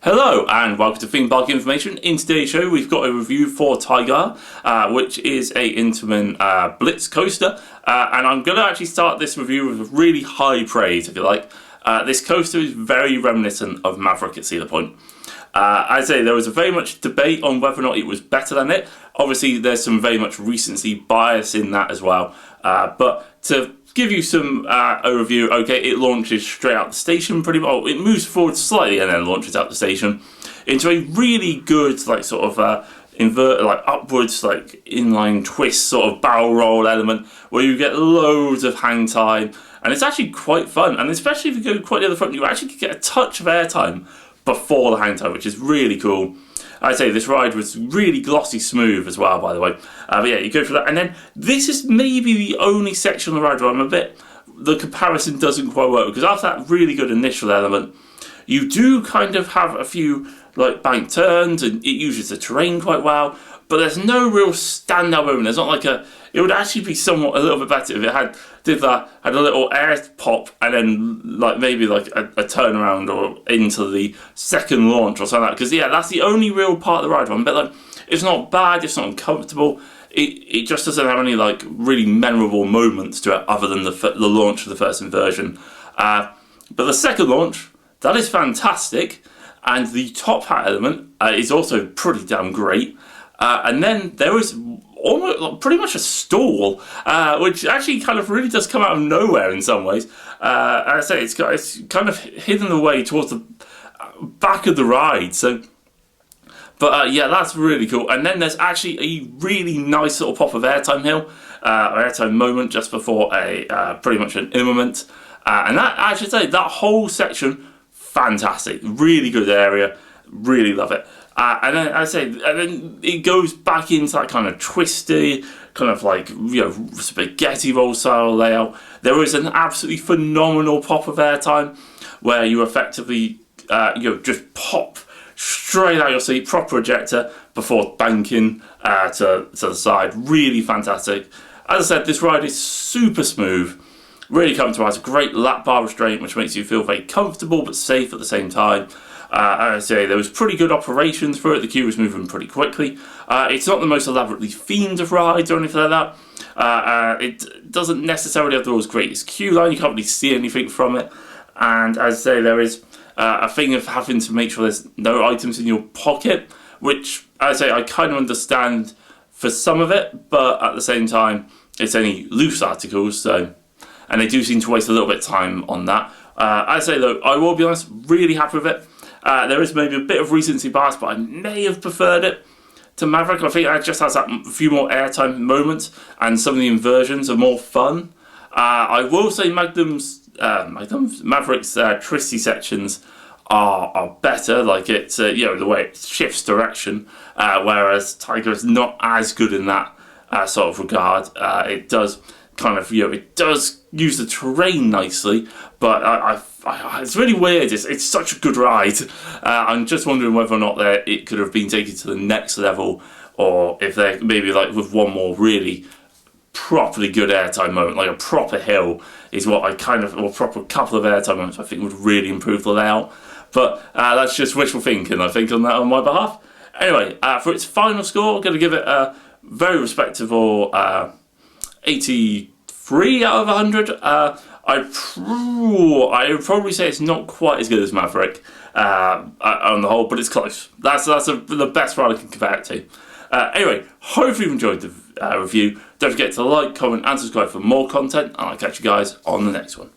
Hello and welcome to Theme Park Information. In today's show we've got a review for Taiga, which is a Intamin Blitz coaster, and I'm going to actually start this review with really high praise, if you like. This coaster is very reminiscent of Maverick at Cedar Point. I'd say there was a very much debate on whether or not it was better than it. Obviously there's some very much recency bias in that as well, but to give you some overview, okay, it launches straight out the station pretty well. It moves forward slightly and then launches out the station into a really good, like, sort of invert, like upwards, like inline twist sort of barrel roll element where you get loads of hang time, and it's actually quite fun. And especially if you go quite near the front, you actually get a touch of airtime before the hang time, which is really cool. I'd say this ride was really glossy smooth as well, by the way. But yeah, you go for that, and then this is maybe the only section on the ride where the comparison doesn't quite work, because after that really good initial element, you do kind of have a few like bank turns, and it uses the terrain quite well, but there's no real standout moment. There's not like it would actually be somewhat a little bit better if it had a little air pop and then like maybe like a turnaround or into the second launch or something like that. Because yeah, that's the only real part of the ride. But like, it's not bad, it's not uncomfortable. It just doesn't have any like really memorable moments to it other than the launch of the first inversion. But the second launch, that is fantastic, and the top hat element is also pretty damn great. And then there is almost like, pretty much a stall, which actually kind of really does come out of nowhere in some ways. I say it's kind of hidden away towards the back of the ride. So, but yeah, that's really cool. And then there's actually a really nice little pop of airtime hill, airtime moment just before a pretty much an imminent. And that, I should say, that whole section, fantastic, really good area, really love it. And then and then it goes back into that kind of twisty, kind of like, you know, spaghetti roll style layout. There is an absolutely phenomenal pop of airtime where you effectively, just pop straight out your seat, proper ejector, before banking to the side. Really fantastic. As I said, this ride is super smooth, really comfortable. Has a great lap bar restraint, which makes you feel very comfortable but safe at the same time. I say there was pretty good operations for it. The queue was moving pretty quickly. It's not the most elaborately themed of rides or anything like that. It doesn't necessarily have the world's greatest queue line. You can't really see anything from it. And as I say, there is a thing of having to make sure there's no items in your pocket, which I say I kind of understand for some of it, but at the same time, it's only loose articles, so, and they do seem to waste a little bit of time on that. I say though, I will be honest, really happy with it. There is maybe a bit of recency bias, but I may have preferred it to Maverick. I think it just has that few more airtime moments, and some of the inversions are more fun. I will say Maverick's twisty sections are better. Like it's the way it shifts direction, whereas Taiga is not as good in that sort of regard. It does kind of it does use the terrain nicely, but it's really weird. It's such a good ride. I'm just wondering whether or not it could have been taken to the next level, or if they're maybe like with one more really properly good airtime moment, like a proper hill is what or proper couple of airtime moments I think would really improve the layout. But that's just wishful thinking, I think, on my behalf. Anyway, for its final score, I'm going to give it a very respectable 83 out of 100. I would probably say it's not quite as good as Maverick on the whole, but it's close. That's the best ride I can compare it to. Anyway, hopefully you enjoyed the review. Don't forget to like, comment and subscribe for more content, and I'll catch you guys on the next one.